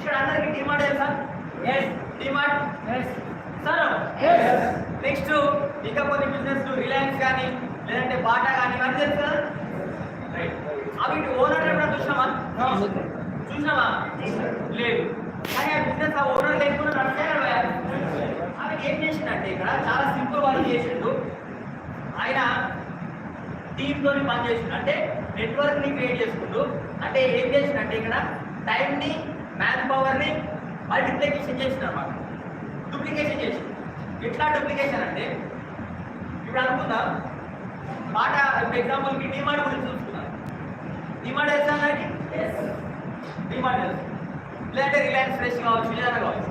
ఇక్కడ అందరికి డిమార్ట్ తెలుసా? Yes. DMart yes. Sir next ఇంకా కొన్ని బిజినెస్ రిలయన్స్ కానీ లేదంటే బాటా కానీ ఇవన్నీ తెలుసు కదా. రైట్. అవి ఓనర్ ఎప్పుడైనా చూసినావా? లేదు. కానీ ఆ బిజినెస్ ఆ ఓనర్ లేకుండా నడిచాడు. ఆయన ఏం చేసిందంటే ఇక్కడ చాలా సింపుల్ వర్క్ చేసిండు. ఆయన టీమ్తో పని చేసిండు, అంటే నెట్వర్క్ని క్రియేట్ చేసుకుంటూ. అంటే ఏం చేసిందంటే ఇక్కడ టైంని మ్యాన్ పవర్ని మల్టిప్లికేషన్ చేసింది అనమాట. డూప్లికేషన్ చేసింది. ఎట్లా డూప్లికేషన్ అంటే ఇప్పుడు అనుకుందాం బాటా ఇప్పుడు ఎగ్జాంపుల్కి డిమార్ట్ గురించి చూసుకున్నాం. డిమార్ట్ తెలుసా? డిమార్ట్ తెలుసు. లేదంటే రిలయన్స్ ఫ్రెష్ కావచ్చు, ఏదైనా కావచ్చు.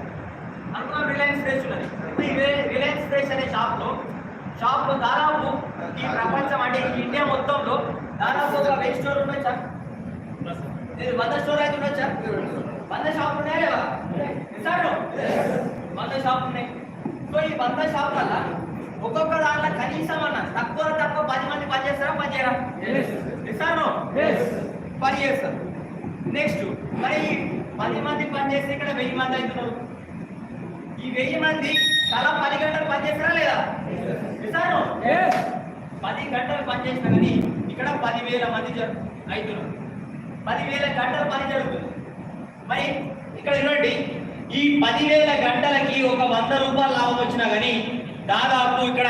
అనుకున్నాం రిలయన్స్ ఫ్రెష్ ఉన్నది. రిలయన్స్ ఫ్రెష్ అనే షాప్లో దాదాపు ఈ ప్రపంచం అంటే ఈ ఇండియా మొత్తంలో దాదాపు ఒక 1000 స్టోర్ ఉండొచ్చా? 100 స్టోర్ అయితే ఉండొచ్చా? 100 షాపులు ఉన్నాయా లేవా? 100 షాపులు ఉన్నాయి. సో ఈ 100 షాపుల ఒక్కొక్క దాంట్లో కనీసం అన్న తక్కువ 10 మంది పని చేస్తారా? పని చేయరా? ఇస్తాను, పని చేస్తారు. నెక్స్ట్ మరి 10 మంది పని చేస్తే ఇక్కడ 1000 మంది అవుతున్నారు. ఈ 1000 మంది తలా 10 గంటలు పని చేస్తారా లేదా? ఇస్తాను, 10 గంటలు పని చేసినా కానీ ఇక్కడ 10,000 మంది అవుతున్నారు. 10,000 గంటల పని జరుగుతుంది. మరి ఇక్కడ చూడండి, ఈ 10,000 గంటలకి ఒక 100 రూపాయలు లాభం వచ్చినా కానీ దాదాపు ఇక్కడ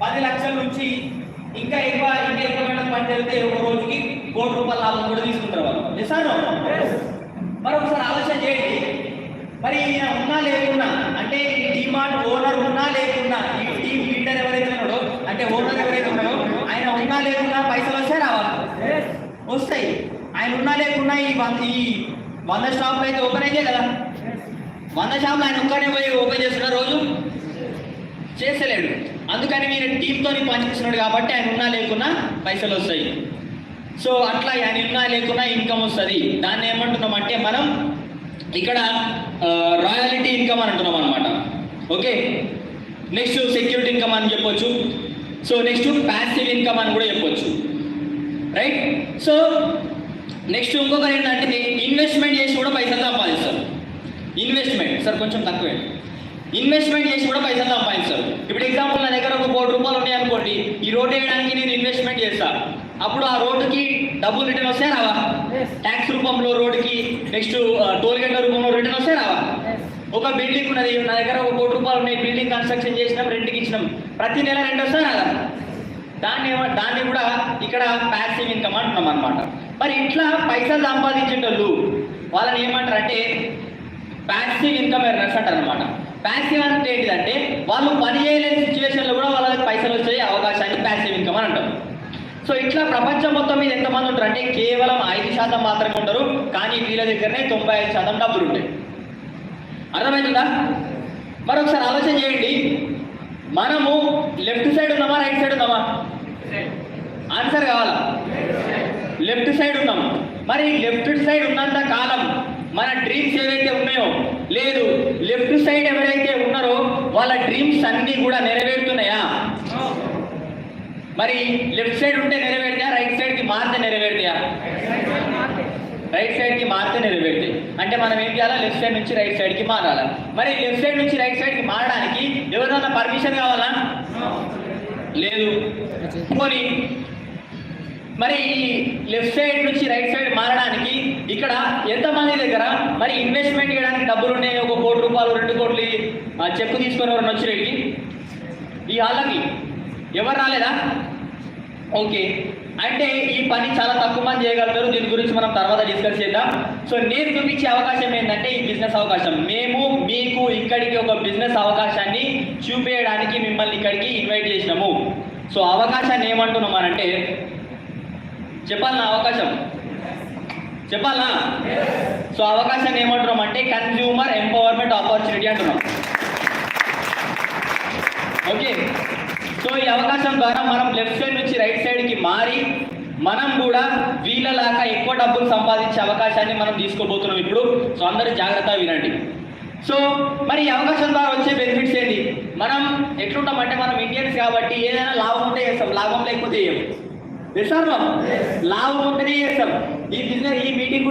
10 లక్షల నుంచి ఇంకా ఎక్కువ గంటలు పని జరిగితే ఒక రోజుకి 1 కోటి రూపాయల లాభం కూడా తీసుకుంటారు వాళ్ళు. నిజాను. మరి ఒకసారి ఆలోచన చేయండి. మరి ఈయన ఉన్నా లేకున్నా, అంటే ఈ డిమార్ట్ ఓనర్ ఉన్నా లేకున్నా, ఈ టీమ్ లీడర్ ఎవరైతే ఉన్నాడో అంటే ఓనర్ ఎవరైతే ఉన్నాడో ఆయన ఉన్నా లేకున్నా పైసలు వస్తాయి రావాలి? వస్తాయి. ఆయన ఉన్నా లేకున్నా ఈ 100 షాపులు అయితే ఓపెన్ అయితే కదా. 100 షాపులు ఆయన ఒక్కనే పోయి ఓపెన్ చేస్తున్న రోజు చేస్తలేడు. అందుకని మీరు టీంతో పనిచేస్తున్నాడు కాబట్టి ఆయన ఉన్నా లేకున్నా పైసలు వస్తాయి. సో అట్లా ఆయన ఉన్నా లేకున్నా ఇన్కమ్ వస్తుంది. దాన్ని ఏమంటున్నాం అంటే మనం ఇక్కడ రాయల్టీ ఇన్కమ్ అని అంటున్నాం అనమాట. ఓకే. నెక్స్ట్ సెక్యూరిటీ ఇన్కమ్ అని చెప్పొచ్చు. సో నెక్స్ట్ ప్యాసివ్ ఇన్కమ్ అని కూడా చెప్పొచ్చు. రైట్. సో నెక్స్ట్ ఇంకొకరు ఏంటంటే ఇన్వెస్ట్మెంట్ చేసి కూడా పైసలు సంపాదిస్తారు. ఇన్వెస్ట్మెంట్ సార్ కొంచెం తక్కువే. ఇన్వెస్ట్మెంట్ చేసి కూడా పైసలు సంపాదిస్తారు. ఇప్పుడు ఎగ్జాంపుల్ నా దగ్గర ఒక 1 కోటి రూపాయలు ఉన్నాయనుకోండి, ఈ రోడ్ వేయడానికి నేను ఇన్వెస్ట్మెంట్ చేస్తాను. అప్పుడు ఆ రోడ్డుకి డబ్బులు రిటర్న్ వస్తాయి రావా? ట్యాక్స్ రూపంలో రోడ్డుకి, నెక్స్ట్ టోల్ గేట్ల రూపంలో రిటర్న్ వస్తాయి రావా? ఒక బిల్డింగ్ ఉన్నది, నా దగ్గర 1 కోటి రూపాయలు ఉన్నాయి, బిల్డింగ్ కన్స్ట్రక్షన్ చేసినాం, రెంట్కి ఇచ్చినాం, ప్రతి నెల రెంట్ వస్తాయి రాదా? దాన్ని కూడా ఇక్కడ ప్యాసివ్ ఇన్కమ్ అంటున్నాం అనమాట. మరి ఇట్లా పైసలు సంపాదించేటోళ్ళు వాళ్ళని ఏమంటారు అంటే ప్యాసివ్ ఇన్కమ్ ఎర్నర్స్ అంటారు అనమాట. ప్యాసివ్ అంటే ఏంటిదంటే వాళ్ళు పని చేయలేని సిచ్యువేషన్లో కూడా వాళ్ళకి పైసలు వచ్చే అవకాశాన్ని ప్యాసివ్ ఇన్కమ్ అని అంటారు. సో ఇట్లా ప్రపంచం మొత్తం మీద ఎంతమంది ఉంటారు అంటే కేవలం 5% మాత్రమే ఉంటారు. కానీ వీళ్ళ దగ్గరనే 95% డబ్బులు ఉంటాయి. అర్థమవుతుందా? మరొకసారి ఆలోచన చేయండి. మనము లెఫ్ట్ సైడ్ ఉన్నామా రైట్ సైడ్ ఉన్నామా? ఆన్సర్ కావాలా? లెఫ్ట్ సైడ్ ఉన్నాము. మరి లెఫ్ట్ సైడ్ ఉన్నంత కాలం మన డ్రీమ్స్ ఏవైతే ఉన్నాయో, లేదు లెఫ్ట్ సైడ్ ఎవరైతే ఉన్నారో వాళ్ళ డ్రీమ్స్ అన్నీ కూడా నెరవేరుతున్నాయా? మరి లెఫ్ట్ సైడ్ ఉంటే నెరవేరుతాయా? రైట్ సైడ్కి మారితే నెరవేరుతాయా? రైట్ సైడ్కి మారితే నెరవేరుతాయి. అంటే మనం ఏం చేయాలా? లెఫ్ట్ సైడ్ నుంచి రైట్ సైడ్కి మారాలా. మరి లెఫ్ట్ సైడ్ నుంచి రైట్ సైడ్కి మారడానికి ఎవరైనా పర్మిషన్ కావాలా? లేదు. పోనీ మరి ఈ లెఫ్ట్ సైడ్ నుంచి రైట్ సైడ్ మారడానికి ఇక్కడ ఎంతమంది దగ్గర మరి ఇన్వెస్ట్మెంట్ చేయడానికి డబ్బులు ఉన్నాయి? 1 కోటి రూపాయలు, 2 కోట్లు చెక్కు తీసుకొని ఎవరైనా వచ్చినకి ఈ హాల్కి ఎవరు రాలేదా? ఓకే. అంటే ఈ పని చాలా తక్కువ మంది చేయగలుగుతారు. దీని గురించి మనం తర్వాత డిస్కస్ చేద్దాం. సో నేను చూపించే అవకాశం ఏంటంటే ఈ బిజినెస్ అవకాశం. మేము మీకు ఇక్కడికి ఒక బిజినెస్ అవకాశాన్ని చూపించడానికి మిమ్మల్ని ఇక్కడికి ఇన్వైట్ చేసినాము. సో అవకాశాన్ని ఏమంటున్నాం అంటే చెప్పాలనా? అవకాశం చెప్పాలనా? సో అవకాశాన్ని ఏమంటున్నాం అంటే కన్స్యూమర్ ఎంపవర్మెంట్ ఆపర్చునిటీ అంటున్నాం. ఓకే. సో ఈ అవకాశం ద్వారా మనం లెఫ్ట్ సైడ్ నుంచి రైట్ సైడ్కి మారి మనం కూడా వీళ్ళలాగా ఎక్కువ డబ్బులు సంపాదించే అవకాశాన్ని మనం తీసుకోబోతున్నాం ఇప్పుడు. సో అందరూ జాగ్రత్తగా వినండి. సో మరి ఈ అవకాశం ద్వారా వచ్చే బెనిఫిట్స్ ఏంటి? మనం ఎట్లుంటామంటే మనం ఇండియన్స్ కాబట్టి ఏదైనా లాభం ఉంటే చేస్తాం, లాభం లేకపోతే ఏం చేస్తాం? లాభం ఉంటేనే చేస్తాం. ఈ బిజినెస్ ఈ మీటింగ్